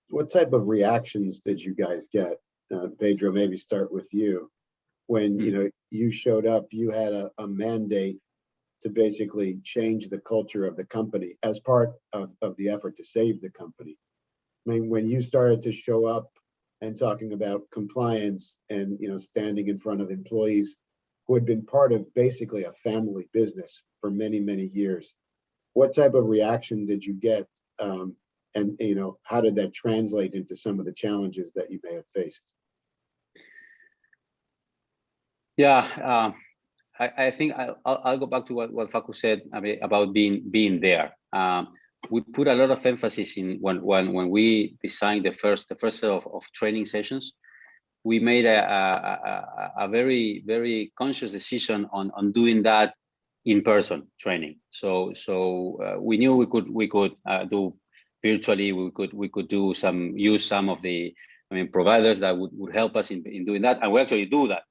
what type of reactions did you guys get? Pedro, maybe start with you. When you showed up, you had a mandate to basically change the culture of the company as part of the effort to save the company. I mean, when you started to show up and talking about compliance and standing in front of employees who had been part of basically a family business for many, many years, what type of reaction did you get? And how did that translate into some of the challenges that you may have faced? Yeah, I think I'll go back to what Facu said about being there. We put a lot of emphasis in when we designed the first set of training sessions. We made a very, very conscious decision on doing that in-person training. So we knew we could do virtually. We could use some of the providers that would help us in doing that, and we actually do that.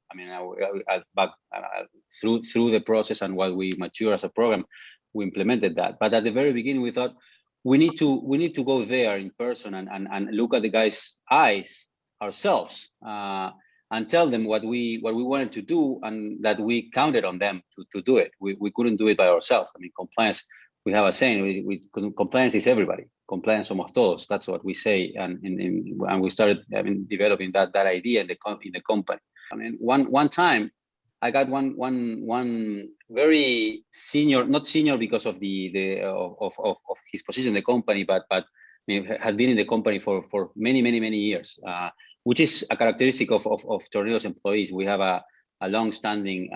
Through the process and while we mature as a program, we implemented that. But at the very beginning, we thought we need to go there in person and look at the guys' eyes ourselves and tell them what we wanted to do, and that we counted on them to do it. We couldn't do it by ourselves. Compliance. We have a saying: compliance is everybody. Compliance somos todos. That's what we say, and we started developing that idea in the company. One time, I got one very senior, not senior because of of his position in the company, but had been in the company for many years, which is a characteristic of Torneos employees. We have a long-standing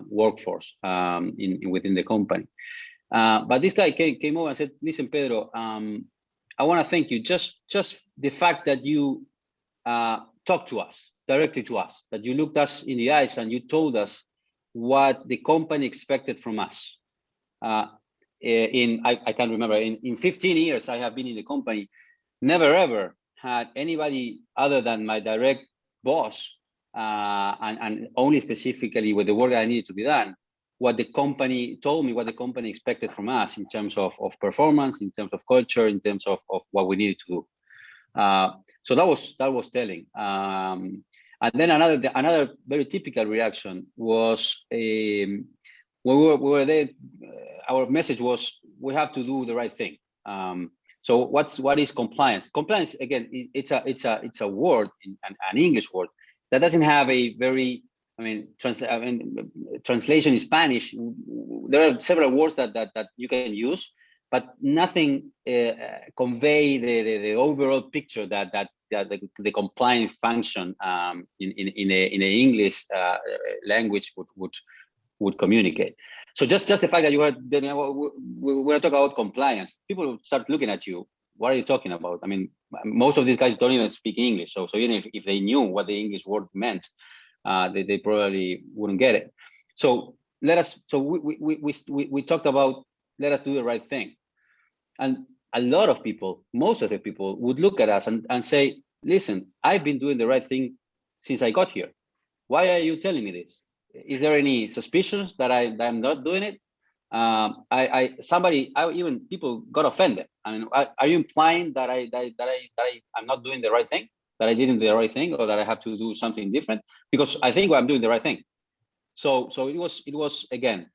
workforce within the company. But this guy came over and said, "Listen, Pedro, I want to thank you. Just the fact that you talked to us, directly to us, that you looked us in the eyes and you told us what the company expected from us." I can't remember, in 15 years I have been in the company, never ever had anybody other than my direct boss, and only specifically with the work that I needed to be done, what the company told me, what the company expected from us in terms of performance, in terms of culture, in terms of what we needed to do. So that was telling. And then another very typical reaction was when we were there. Our message was, we have to do the right thing. So what is compliance? Compliance, again, it's a word, an English word that doesn't have a very translation in Spanish. There are several words that you can use, but nothing convey the overall picture that the compliance function in a English language would communicate. So just the fact that we're talking about compliance, people start looking at you. What are you talking about? Most of these guys don't even speak English. So even if they knew what the English word meant, they probably wouldn't get it. So we talked about, let us do the right thing. And a lot of people, most of the people, would look at us and say, listen, I've been doing the right thing since I got here. Why are you telling me this? Is there any suspicions that I'm not doing it? Even people got offended. Are you implying that I'm not doing the right thing? That I didn't do the right thing, or that I have to do something different? Because I think I'm doing the right thing. So it was again.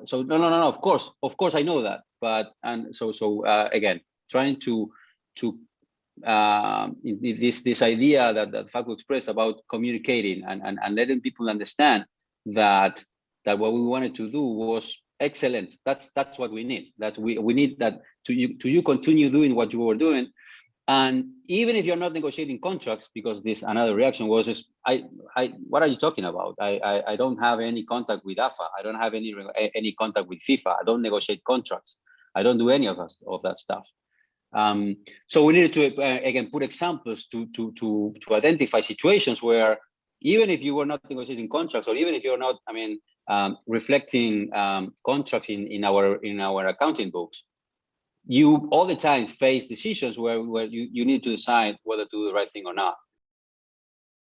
So no. Of course I know that. But again, trying to this idea that Facu expressed about communicating and letting people understand that what we wanted to do was excellent. That's what we need. We need that to continue doing what you were doing. And even if you're not negotiating contracts, because this another reaction was just, what are you talking about? I don't have any contact with AFA. I don't have any contact with FIFA. I don't negotiate contracts. I don't do any of that stuff. So we needed to again put examples to identify situations where even if you were not negotiating contracts, or even if you're not, reflecting contracts in our accounting books, you all the time face decisions where you need to decide whether to do the right thing or not.